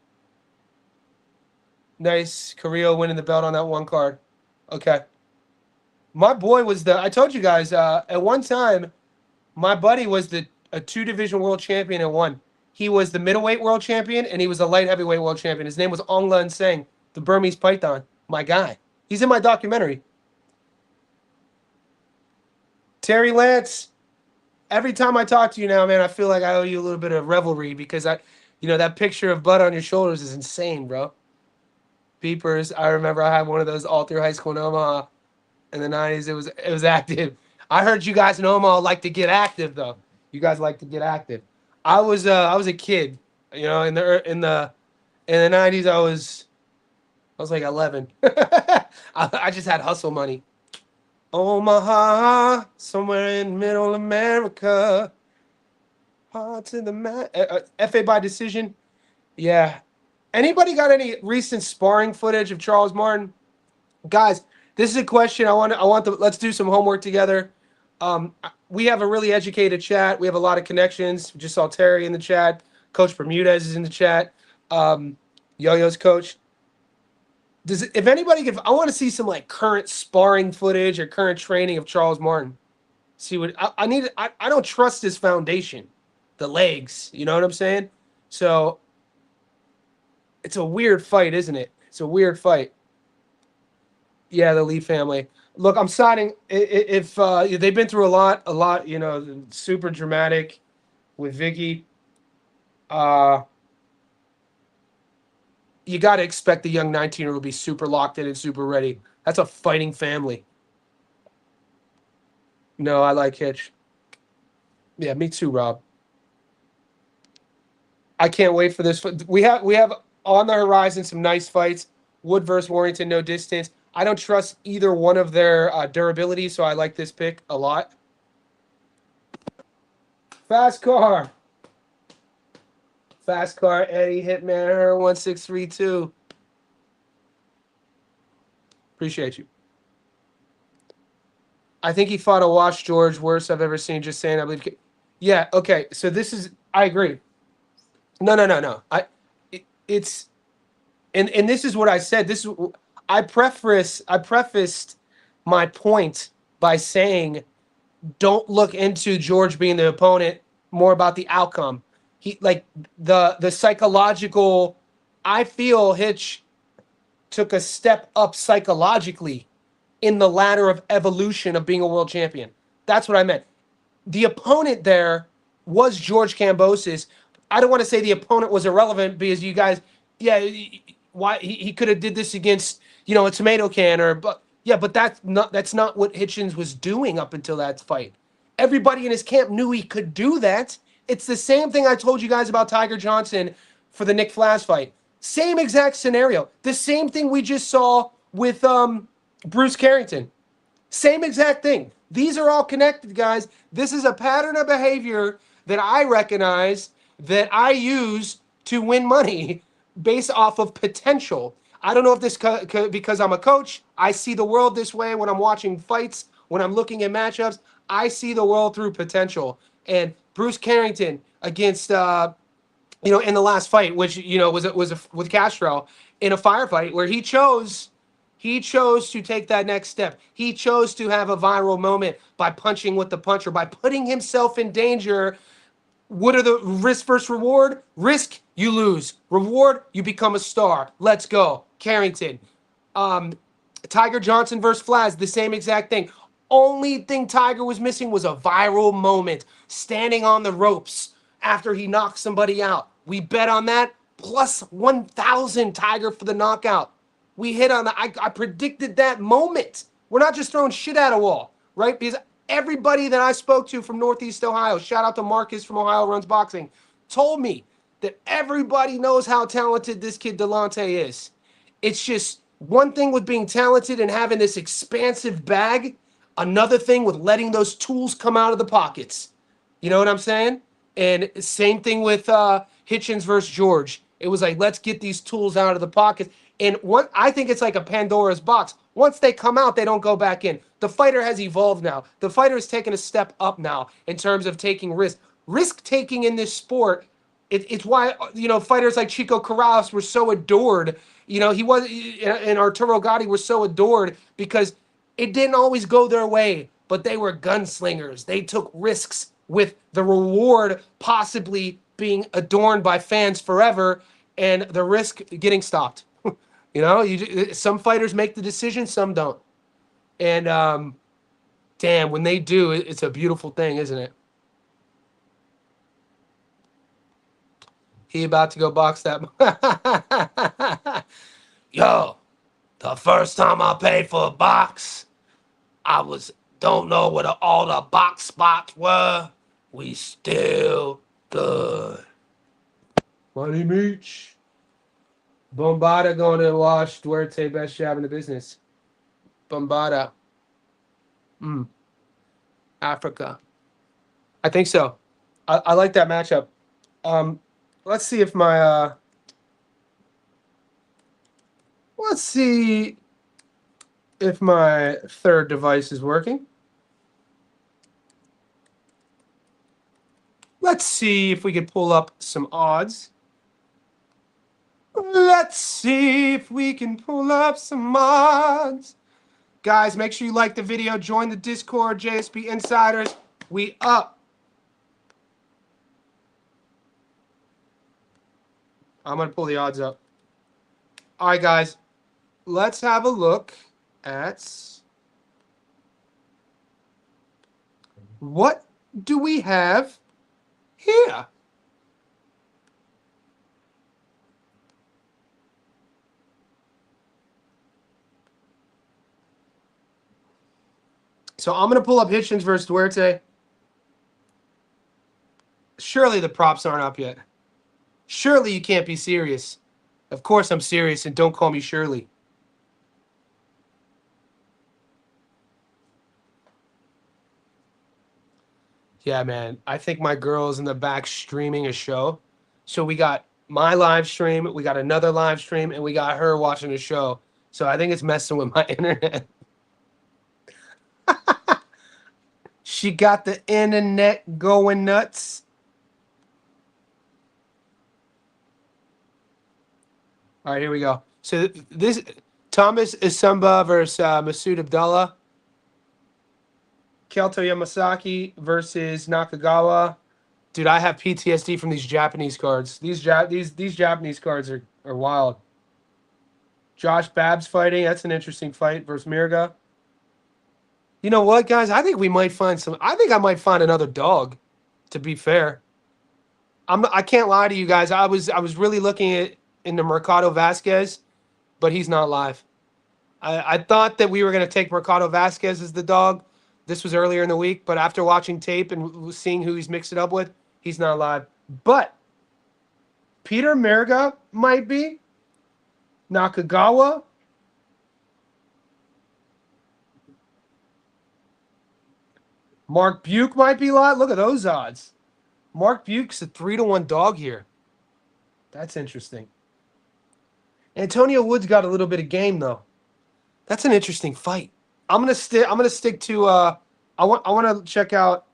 Nice. Carrillo winning the belt on that one card. Okay. My boy was I told you guys, at one time, my buddy was a 2-division world champion at 1. He was the middleweight world champion and he was the light heavyweight world champion. His name was Ongla Nseng, the Burmese Python. My guy. He's in my documentary. Terry Lance, every time I talk to you now, man, I feel like I owe you a little bit of revelry because that picture of blood on your shoulders is insane, bro. Beepers. I remember I had one of those all through high school in Omaha in the 90s. It was active. I heard you guys in Omaha like to get active though. You guys like to get active. I was a kid, in the 90s. I was like 11. I just had hustle money. Omaha, somewhere in middle America. Hard to the FA by decision. Yeah. Anybody got any recent sparring footage of Charles Martin? Guys, this is a question let's do some homework together. We have a really educated chat. We have a lot of connections. We just saw Terry in the chat. Coach Bermudez is in the chat. Yo-Yo's coach. I want to see some like current sparring footage or current training of Charles Martin. See what I need. I don't trust his foundation, the legs. You know what I'm saying? So it's a weird fight, isn't it? It's a weird fight. Yeah, the Lee family. Look, I'm signing. If they've been through a lot, super dramatic with Vicky. Uh, you got to expect the young 19-year will be super locked in and super ready. That's a fighting family. No, I like Hitch. Yeah, me too, Rob. I can't wait for this. We have on the horizon some nice fights. Wood versus Warrington, no distance. I don't trust either one of their durability, so I like this pick a lot. Fast car. Fast car, Eddie, Hitman, her 1632. Appreciate you. I think he fought a wash George, worst I've ever seen. Just saying, I believe. Yeah, okay. So I agree. No. It's and this is what I said. I prefaced my point by saying, don't look into George being the opponent, more about the outcome. He like the psychological. I feel Hitch took a step up psychologically in the ladder of evolution of being a world champion. That's what I meant. The opponent there was George Kambosos. I don't want to say the opponent was irrelevant because you guys, yeah, why he could have did this against a tomato can but that's not what Hitchens was doing up until that fight. Everybody in his camp knew he could do that. It's the same thing I told you guys about Tiger Johnson for the Nick Flash fight. Same exact scenario. The same thing we just saw with Bruce Carrington. Same exact thing. These are all connected, guys. This is a pattern of behavior that I recognize that I use to win money based off of potential. I don't know if this because I'm a coach. I see the world this way when I'm watching fights, when I'm looking at matchups. I see the world through potential. And Bruce Carrington against in the last fight, which was with Castro in a firefight where he chose to take that next step. He chose to have a viral moment by punching with the puncher, by putting himself in danger. What are the risk versus reward? Risk, you lose. Reward, you become a star. Let's go. Carrington. Tiger Johnson versus Flaz, the same exact thing. Only thing Tiger was missing was a viral moment, standing on the ropes after he knocked somebody out. We bet on that, plus 1,000 Tiger for the knockout. We hit on that. I predicted that moment. We're not just throwing shit at a wall, right? Because everybody that I spoke to from Northeast Ohio, shout out to Marcus from Ohio Runs Boxing, told me that everybody knows how talented this kid Delonte is. It's just one thing with being talented and having this expansive bag, another thing with letting those tools come out of the pockets. You know what I'm saying? And same thing with Hitchens versus George. It was like, let's get these tools out of the pockets. And I think it's like a Pandora's box. Once they come out, they don't go back in. The fighter has evolved now. The fighter has taken a step up now in terms of taking risk. Risk taking in this sport, it's why fighters like Chico Corrales were so adored. He was and Arturo Gatti were so adored because it didn't always go their way, but they were gunslingers. They took risks with the reward possibly being adorned by fans forever and the risk getting stopped. Some fighters make the decision, some don't. And damn, when they do, it's a beautiful thing, isn't it? He about to go box that. Yo, the first time I paid for a box, don't know what all the box spots were. We still good. Money Meech. Bombada going to wash Duarte, best jab in the business. Bombada. Africa. I think so. I like that matchup. Let's see if my let's see if my third device is working. Let's see if we can pull up some odds. Let's see if we can pull up some odds. Guys, make sure you like the video. Join the Discord, JSP Insiders. We up. I'm going to pull the odds up. All right, guys. Let's have a look at what do we have here. So I'm going to pull up Hitchens versus Duarte. Surely the props aren't up yet. Surely you can't be serious. Of course I'm serious, and don't call me Shirley. Yeah, man. I think my girl's in the back streaming a show. So we got my live stream, we got another live stream, and we got her watching a show. So I think it's messing with my internet. She got the internet going nuts. All right, here we go. So this Thomas Isumba versus Masood Abdullah. Kelto Yamasaki versus Nakagawa. Dude, I have PTSD from these Japanese cards. These Japanese cards are wild. Josh Babbs fighting. That's an interesting fight versus Mirga. You know what, guys? I think we might find some. I think I might find another dog. To be fair, I can't lie to you guys. I was really looking at into Mercado Vasquez, but he's not live. I thought that we were going to take Mercado Vasquez as the dog. This was earlier in the week, but after watching tape and seeing who he's mixed it up with, he's not live. But Peter Merga might be. Nakagawa. Mark Buke might be live. Look at those odds. Mark Buke's a 3-1 dog here. That's interesting. Antonio Wood's got a little bit of game though. That's an interesting fight. I'm gonna stick to I want to check out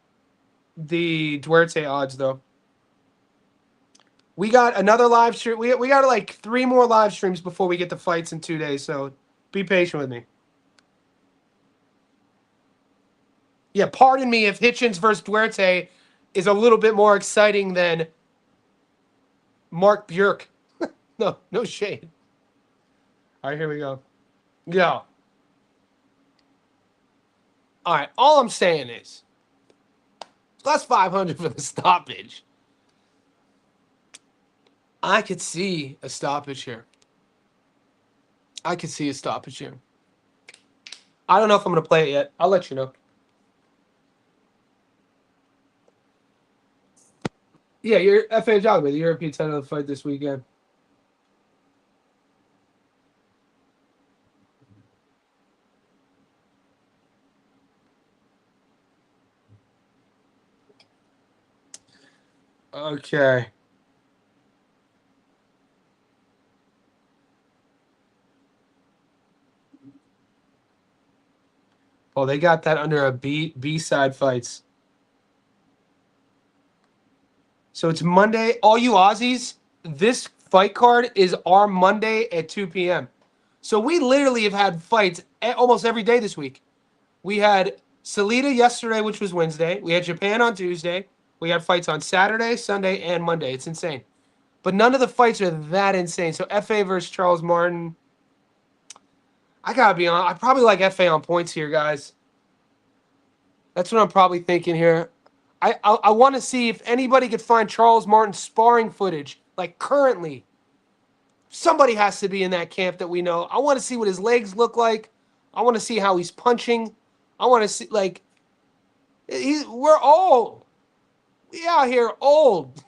the Duarte odds though. We got another live stream. We got like 3 more live streams before we get the fights in 2 days, so be patient with me. Yeah, pardon me if Hitchens versus Duarte is a little bit more exciting than Mark Buke. No shade. All right, here we go. Go. All right, all I'm saying is plus 500 for the stoppage. I could see a stoppage here. I could see a stoppage here. I don't know if I'm going to play it yet. I'll let you know. Yeah, you're FA Jogba, the European title fight this weekend. Okay. Oh, they got that under a B-side fights. So it's Monday. All you Aussies, this fight card is our Monday at 2 p.m. So we literally have had fights almost every day this week. We had Salida yesterday, which was Wednesday. We had Japan on Tuesday. We had fights on Saturday, Sunday, and Monday. It's insane. But none of the fights are that insane. So FA versus Charles Martin. I got to be on. I probably like FA on points here, guys. That's what I'm probably thinking here. I want to see if anybody could find Charles Martin sparring footage, like currently. Somebody has to be in that camp that we know. I want to see what his legs look like. I want to see how he's punching. I want to see, like, we're old. We out here old.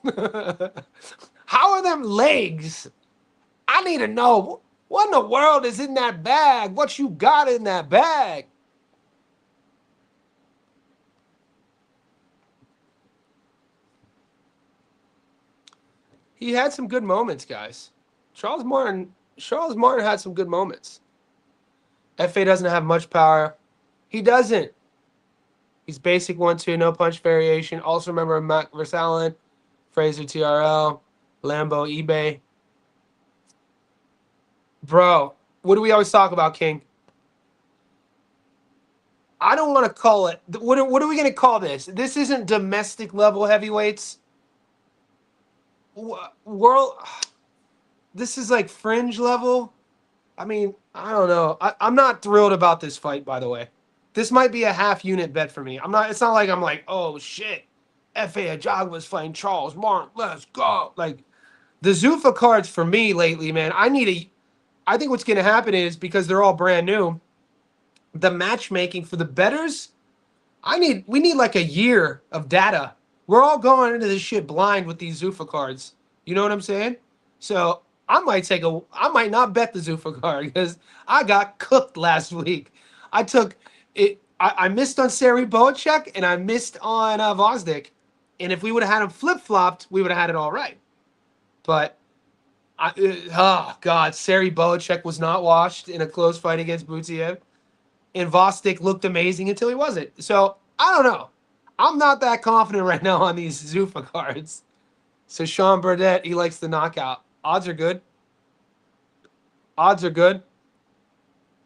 How are them legs? I need to know what in the world is in that bag. What you got in that bag? He had some good moments, guys. Charles Martin had some good moments. FA doesn't have much power. He doesn't. He's basic 1-2, no punch variation. Also remember Mac Versalin, Fraser TRL, Lambo eBay. Bro, what do we always talk about, King? I don't want to call it. What are we going to call this? This isn't domestic level heavyweights. World. This is like fringe level. I mean, I don't know. I'm not thrilled about this fight, by the way. This might be a half unit bet for me. I'm not. It's not like I'm like, oh shit, F.A. Ajagba's fighting Charles Martin. Let's go. Like the Zuffa cards for me lately, man. I think what's going to happen is because they're all brand new, the matchmaking for the bettors. We need like a year of data. We're all going into this shit blind with these Zuffa cards. You know what I'm saying? So I might not bet the Zuffa card because I got cooked last week. I took it. I missed on Sari Boacek and I missed on Vosdik. And if we would have had him flip flopped, we would have had it all right. But oh god, Sari Boacek was not washed in a close fight against Butiev, and Vosdik looked amazing until he wasn't. So I don't know. I'm not that confident right now on these Zuffa cards. So Sean Burdett, he likes the knockout. Odds are good. Odds are good.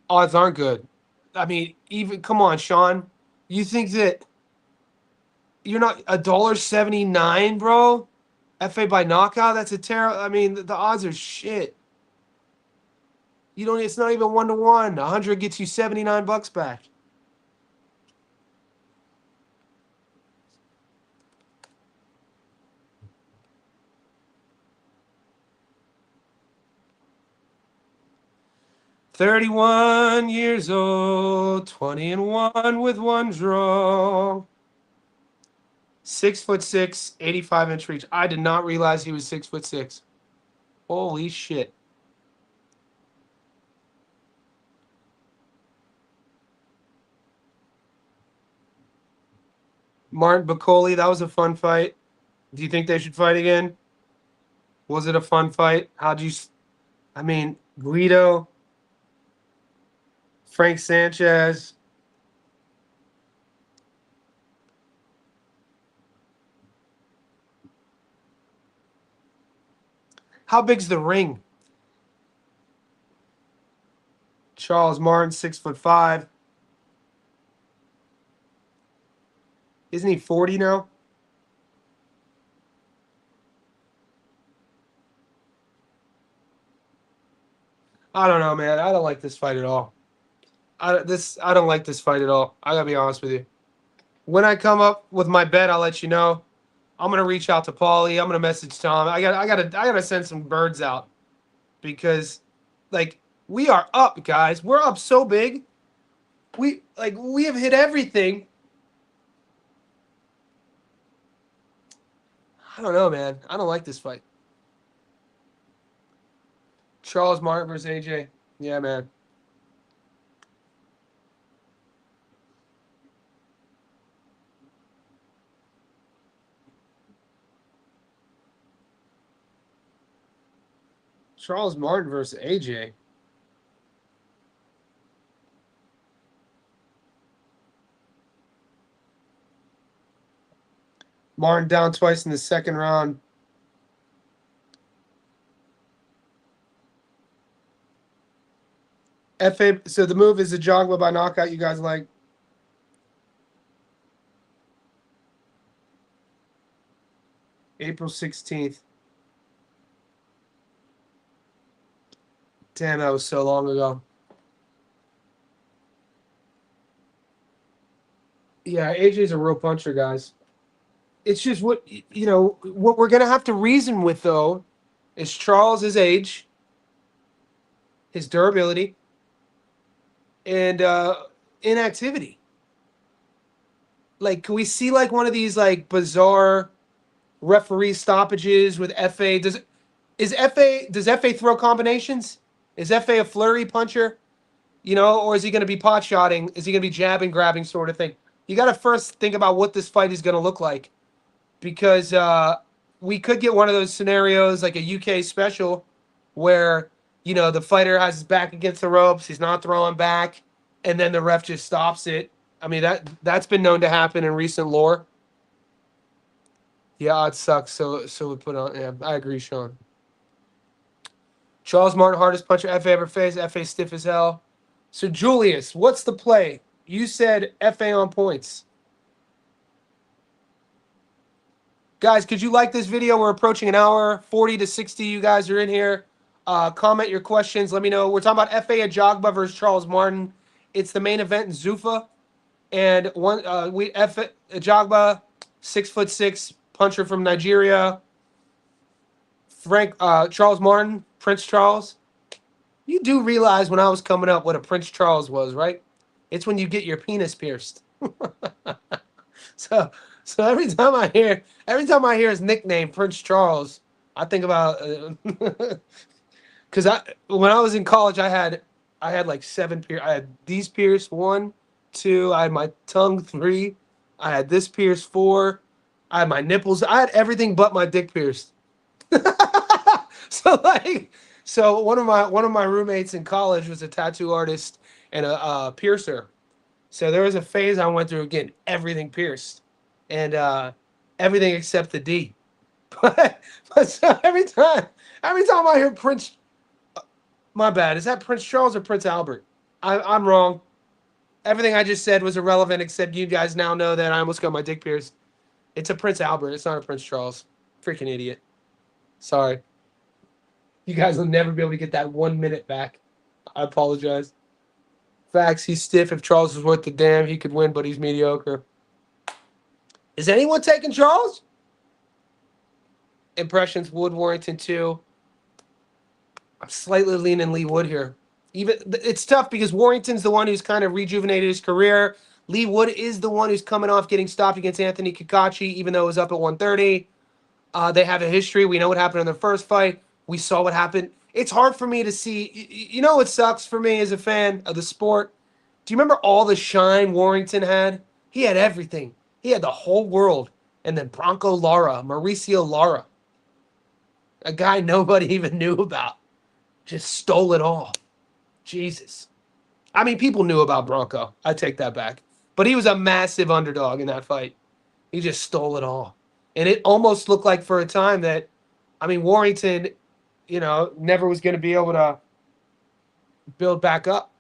Odds aren't good. I mean, even come on, Sean. You think that you're not $1.79, bro? FA by knockout? That's a terrible. I mean, the odds are shit. You don't. It's not even 1-1. 100 gets you $79 back. $31 years old, 20-1 with one draw. 6'6", 85-inch reach. I did not realize he was 6'6". Holy shit. Martin Bacoli, that was a fun fight. Do you think they should fight again? Was it a fun fight? I mean, Guido, Frank Sanchez. How big's the ring? Charles Martin, 6'5". Isn't he 40 now? I don't know, man. I don't like this fight at all. I don't like this fight at all. I gotta be honest with you. When I come up with my bet, I'll let you know. I'm gonna reach out to Paulie. I'm gonna message Tom. I gotta send some birds out because, like, we are up, guys. We're up so big. We have hit everything. I don't know, man. I don't like this fight. Charles Martin versus AJ. Yeah, man. Charles Martin versus AJ. Martin down twice in the second round. FA. So the move is a Ajagba by knockout. You guys like? April 16th. Damn, that was so long ago. Yeah, AJ's a real puncher, guys. It's just what we're gonna have to reason with though is Charles's age his durability, and inactivity. Like, can we see like one of these like bizarre referee stoppages with FA? Does FA throw combinations? Is FA a flurry puncher? You know, or is he going to be pot shotting? Is he going to be jabbing, grabbing sort of thing? You got to first think about what this fight is going to look like, because we could get one of those scenarios like a UK special where, you know, the fighter has his back against the ropes, he's not throwing back, and then the ref just stops it. I mean, that's been known to happen in recent lore. Yeah, it sucks. So we put on. Yeah, I agree, Sean. Charles Martin, hardest puncher FA ever faced. FA stiff as hell. So Julius, what's the play? You said FA on points. Guys, could you like this video? We're approaching an hour. 40 to 60 you guys are in here. Comment your questions. Let me know. We're talking about FA Ajagba versus Charles Martin. It's the main event in Zuffa. And Ajagba, 6'6", puncher from Nigeria. Charles Martin, Prince Charles. You do realize when I was coming up what a Prince Charles was, right? It's when you get your penis pierced. So every time I hear his nickname, Prince Charles, I think about because when I was in college, I had like 7 pierced. I had these pierced, 1, 2. I had my tongue, 3. I had this pierced, 4. I had my nipples. I had everything but my dick pierced. So one of my roommates in college was a tattoo artist and a piercer. So there was a phase I went through getting everything pierced, and everything except the D. But so every time I hear Prince, my bad. Is that Prince Charles or Prince Albert? I'm wrong. Everything I just said was irrelevant, except you guys now know that I almost got my dick pierced. It's a Prince Albert. It's not a Prince Charles. Freaking idiot. Sorry. You guys will never be able to get that 1 minute back. I apologize. Facts, he's stiff. If Charles was worth the damn, he could win, but he's mediocre. Is anyone taking Charles? Impressions, Wood, Warrington, 2. I'm slightly leaning Lee Wood here. It's tough because Warrington's the one who's kind of rejuvenated his career. Lee Wood is the one who's coming off getting stopped against Anthony Kakachi, even though it was up at 130. They have a history. We know what happened in their first fight. We saw what happened. It's hard for me to see. You know what sucks for me as a fan of the sport? Do you remember all the shine Warrington had? He had everything. He had the whole world. And then Bronco Lara, Mauricio Lara, a guy nobody even knew about, just stole it all. Jesus. I mean, people knew about Bronco. I take that back. But he was a massive underdog in that fight. He just stole it all. And it almost looked like for a time that, I mean, Warrington, you know, never was going to be able to build back up.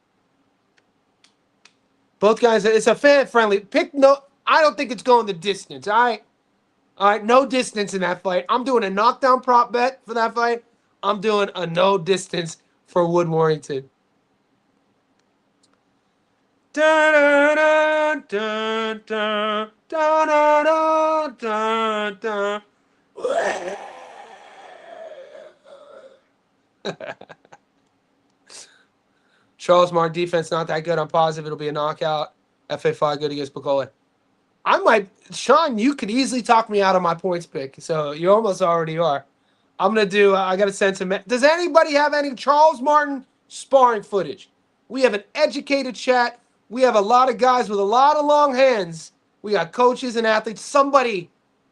Both guys, it's a fan-friendly pick. No, I don't think it's going the distance. All right, no distance in that fight. I'm doing a knockdown prop bet for that fight. I'm doing a no distance for Wood Warrington. Dun, dun, dun, dun, dun, dun, dun, dun, dun. Charles Martin defense not that good. I'm positive it'll be a knockout. FA5 good against Bacole. Sean, you could easily talk me out of my points pick. So you almost already are. I'm going to do, I got to send some. Does anybody have any Charles Martin sparring footage? We have an educated chat. We have a lot of guys with a lot of long hands. We got coaches and athletes. Somebody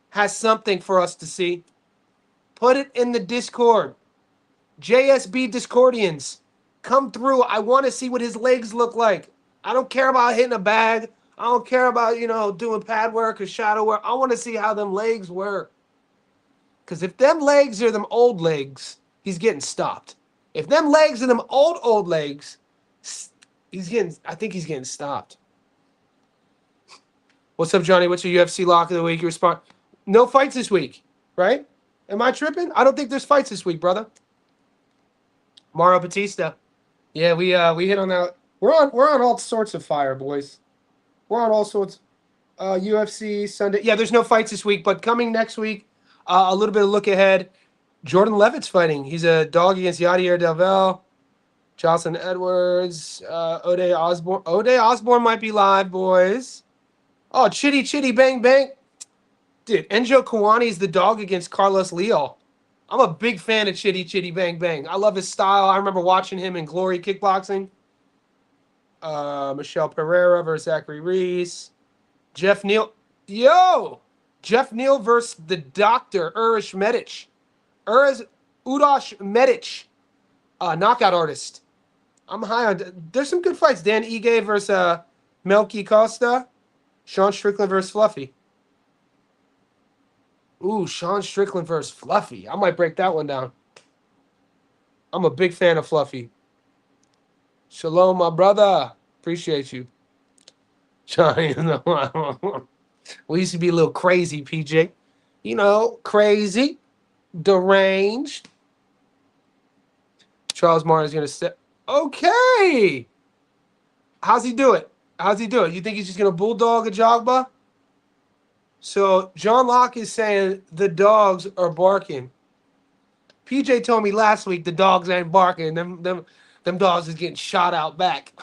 has something for us to see. Put it in the Discord. JSB Discordians, come through. I want to see what his legs look like. I don't care about hitting a bag. I don't care about, doing pad work or shadow work. I want to see how them legs work. Because if them legs are them old legs, he's getting stopped. If them legs are them old legs, I think he's getting stopped. What's up, Johnny? What's your UFC lock of the week? You respond. No fights this week, right? Am I tripping? I don't think there's fights this week, brother. Mauro Batista. Yeah, we hit on that. We're on all sorts of fire, boys. We're on all sorts. UFC Sunday. Yeah, there's no fights this week, but coming next week, a little bit of look ahead. Jordan Levitt's fighting. He's a dog against Yadier Delvel. Jocelyn Edwards, O'Day Osborne. O'Day Osborne might be live, boys. Oh, Chitty Chitty Bang Bang. Dude, Enjo Kawani is the dog against Carlos Leal. I'm a big fan of Chitty Chitty Bang Bang. I love his style. I remember watching him in Glory Kickboxing. Michelle Pereira versus Zachary Reese. Jeff Neal. Yo! Jeff Neal versus the Doctor, Urish Medic. Udosh Medic. Knockout artist. I'm high on. There's some good fights. Dan Ige versus Melky Costa. Sean Strickland versus Fluffy. Ooh, Sean Strickland versus Fluffy. I might break that one down. I'm a big fan of Fluffy. Shalom, my brother. Appreciate you. Johnny, we used to be a little crazy, PJ. You know, crazy, deranged. Charles Martin's going to step. Okay. How's he do it? How's he do it? You think he's just going to bulldog a Jogba? So John Locke is saying the dogs are barking. PJ told me last week the dogs ain't barking. Them dogs is getting shot out back.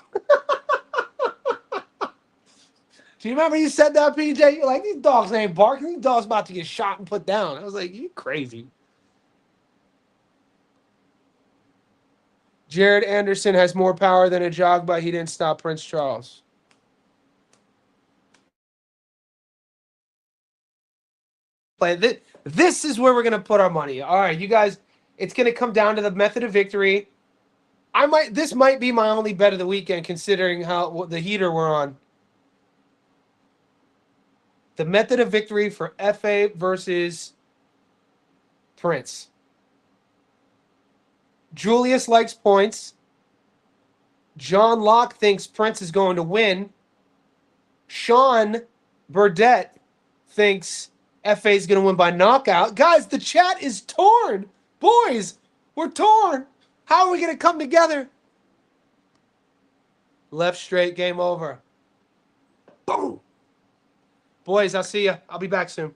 Do you remember you said that, PJ? You're like, these dogs ain't barking. These dogs about to get shot and put down. I was like, you crazy. Jared Anderson has more power than a Jogba. He didn't stop Prince Charles. This is where we're going to put our money. All right, you guys, it's going to come down to the method of victory. This might be my only bet of the weekend, considering what the heater we're on. The method of victory for FA versus Prince. Julius likes points. John Locke thinks Prince is going to win. Sean Burdett thinks FA is going to win by knockout. Guys, the chat is torn. Boys, we're torn. How are we going to come together? Left straight, game over. Boom. Boys, I'll see you. I'll be back soon.